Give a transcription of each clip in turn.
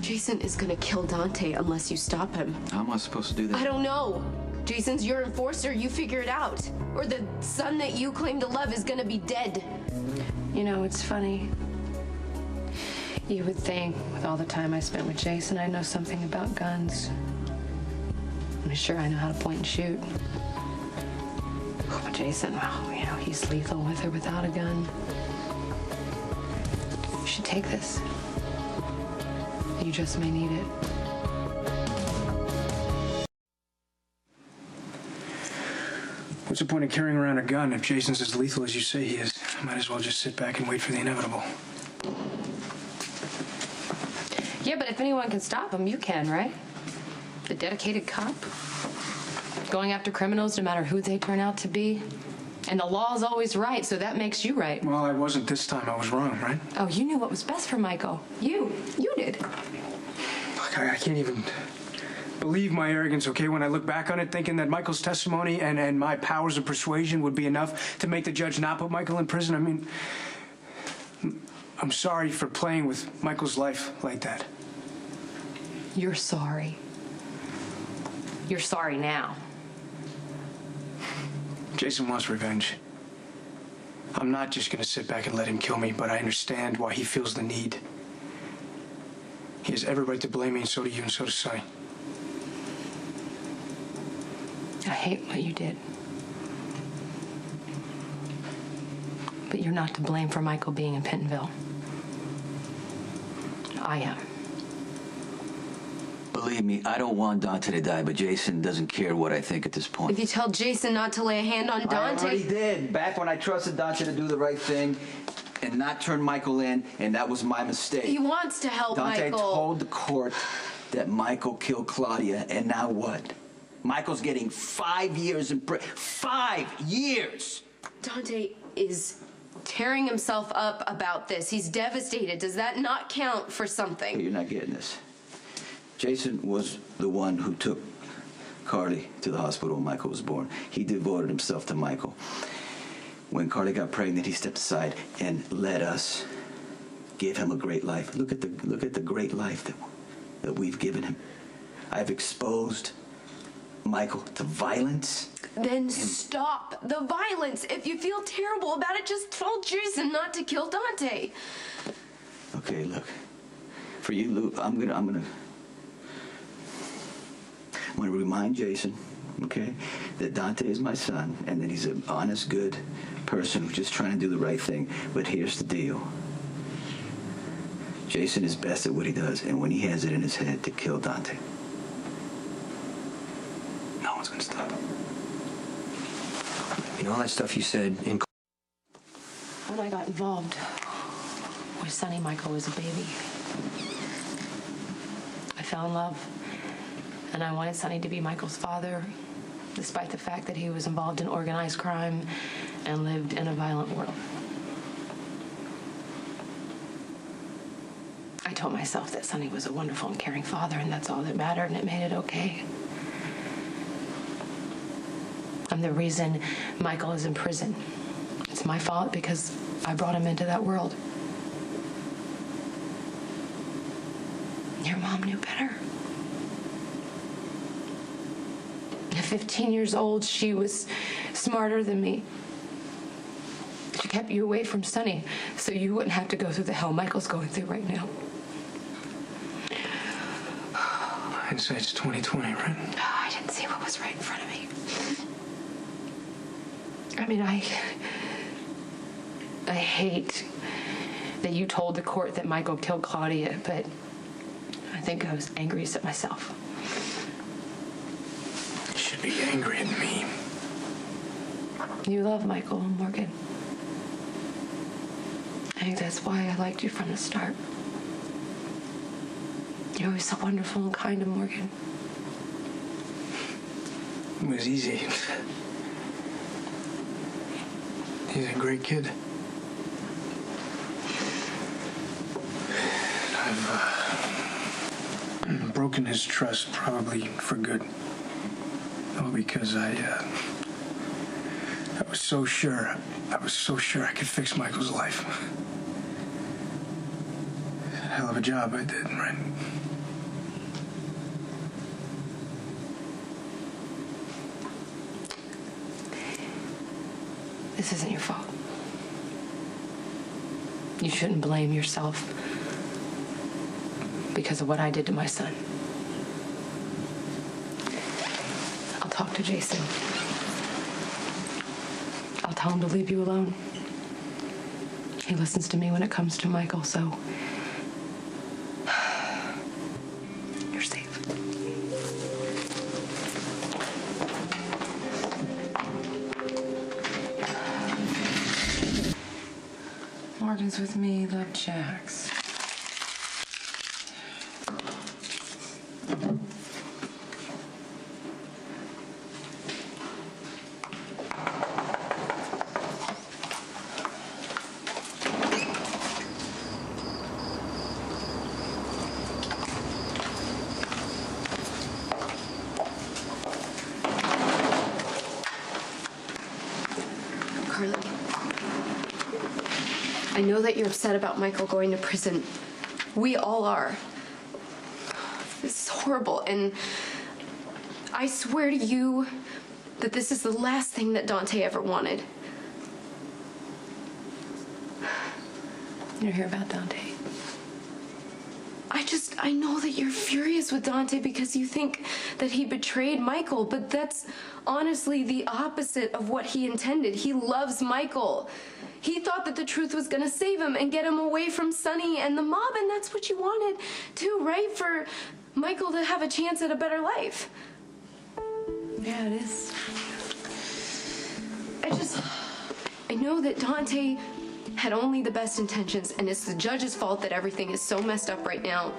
Jason is gonna kill Dante unless you stop him. How am I supposed to do that? I don't know. Jason's your enforcer, you figure it out. Or the son that you claim to love is gonna be dead. You know, it's funny. You would think, with all the time I spent with Jason, I'd know something about guns. I'm sure I know how to point and shoot. But Jason, well, you know, he's lethal with or without a gun. You should take this. You just may need it. What's the point of carrying around a gun if Jason's as lethal as you say he is? Might as well just sit back and wait for the inevitable. Yeah, but if anyone can stop him, you can, right? The dedicated cop. Going after criminals no matter who they turn out to be. And the law's always right, so that makes you right. Well, I wasn't this time. I was wrong, right? Oh, you knew what was best for Michael. You did. Look, I can't even believe my arrogance, okay, when I look back on it, thinking that Michael's testimony and my powers of persuasion would be enough to make the judge not put Michael in prison. I mean, I'm sorry for playing with Michael's life like that. You're sorry. You're sorry now. Jason wants revenge. I'm not just going to sit back and let him kill me, but I understand why he feels the need. He has every right to blame me, and so do you, and so does Sonny. I hate what you did. But you're not to blame for Michael being in Pentonville. I am. Believe me, I don't want Dante to die, but Jason doesn't care what I think at this point. If you tell Jason not to lay a hand on Dante... I already did, back when I trusted Dante to do the right thing and not turn Michael in, and that was my mistake. He wants to help Dante Michael. told the court that Michael killed Claudia, and now what? Michael's getting 5 years in prison. 5 years! Dante is tearing himself up about this. He's devastated. Does that not count for something? You're not getting this. Jason was the one who took Carly to the hospital when Michael was born. He devoted himself to Michael. When Carly got pregnant, he stepped aside and let us give him a great life. Look at the great life that we've given him. I've exposed Michael to violence. Then stop the violence. If you feel terrible about it, just tell Jason not to kill Dante. Okay, look. For you, Lou, I'm gonna remind Jason, okay, that Dante is my son and that he's an honest, good person who's just trying to do the right thing. But here's the deal. Jason is best at what he does, and when he has it in his head to kill Dante, no one's gonna stop him. You know all that stuff you said in... When I got involved with Sonny, Michael was a baby. I fell in love. And I wanted Sonny to be Michael's father, despite the fact that he was involved in organized crime and lived in a violent world. I told myself that Sonny was a wonderful and caring father, and that's all that mattered, and it made it okay. I'm the reason Michael is in prison. It's my fault because I brought him into that world. Your mom knew better. At 15 years old, she was smarter than me. She kept you away from Sonny so you wouldn't have to go through the hell Michael's going through right now. Hindsight's 20/20, right? Oh, I didn't see what was right in front of me. I mean, I hate that you told the court that Michael killed Claudia, but I think I was angriest at myself. You should be angry at me. You love Michael, Morgan. I think that's why I liked you from the start. You're always so wonderful and kind to Morgan. It was easy. He's a great kid. I've broken his trust, probably for good. All because I was so sure I could fix Michael's life. Hell of a job I did, right? This isn't your fault. You shouldn't blame yourself because of what I did to my son. I'll talk to Jason. I'll tell him to leave you alone. He listens to me when it comes to Michael, so you're safe. Morgan's with me, love Jax. Carly, I know that you're upset about Michael going to prison. We all are. This is horrible, and I swear to you that this is the last thing that Dante ever wanted. You hear about Dante? I know that you're furious with Dante because you think that he betrayed Michael, but that's honestly the opposite of what he intended. He loves Michael. He thought that the truth was gonna save him and get him away from Sonny and the mob, and that's what you wanted too, right? For Michael to have a chance at a better life. Yeah, it is. I know that Dante had only the best intentions, and it's the judge's fault that everything is so messed up right now.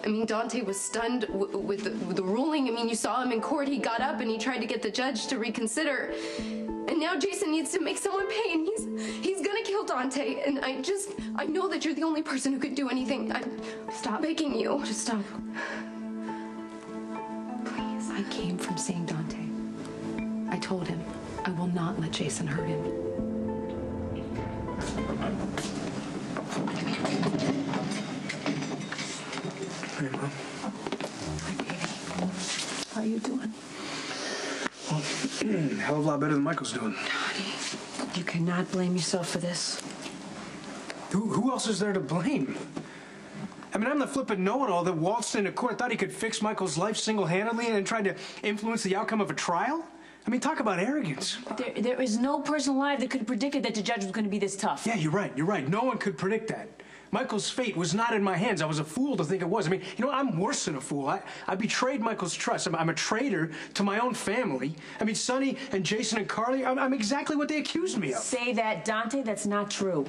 I mean, Dante was stunned with the ruling. I mean, you saw him in court. He got up and he tried to get the judge to reconsider. And now Jason needs to make someone pay, and he's gonna kill Dante. And I know that you're the only person who could do anything. Stop begging you. Just stop. Please. I came from seeing Dante. I told him I will not let Jason hurt him. Hey, Mom. Hi, baby. How are you doing? Well, hell of a lot better than Michael's doing. You cannot blame yourself for this. Who else is there to blame? I mean, I'm the flippin' know-it-all that waltzed into court, thought he could fix Michael's life single-handedly, and then tried to influence the outcome of a trial? I mean, talk about arrogance. There is no person alive that could have predicted that the judge was going to be this tough. Yeah, you're right. No one could predict that. Michael's fate was not in my hands. I was a fool to think it was. I mean, you know, I'm worse than a fool. I betrayed Michael's trust. I'm a traitor to my own family. I mean, Sonny and Jason and Carly, I'm exactly what they accused me of. Say that, Dante, that's not true.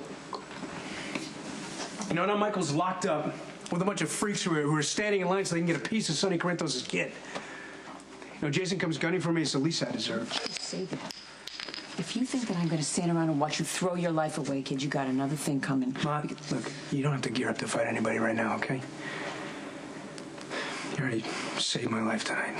You know, now Michael's locked up with a bunch of freaks who are standing in line so they can get a piece of Sonny Corinthos' kid. You know, Jason comes gunning for me. It's the least I deserve. Say that. If you think that I'm going to stand around and watch you throw your life away, kid, you got another thing coming. Ma, look, you don't have to gear up to fight anybody right now, okay? You already saved my life tonight.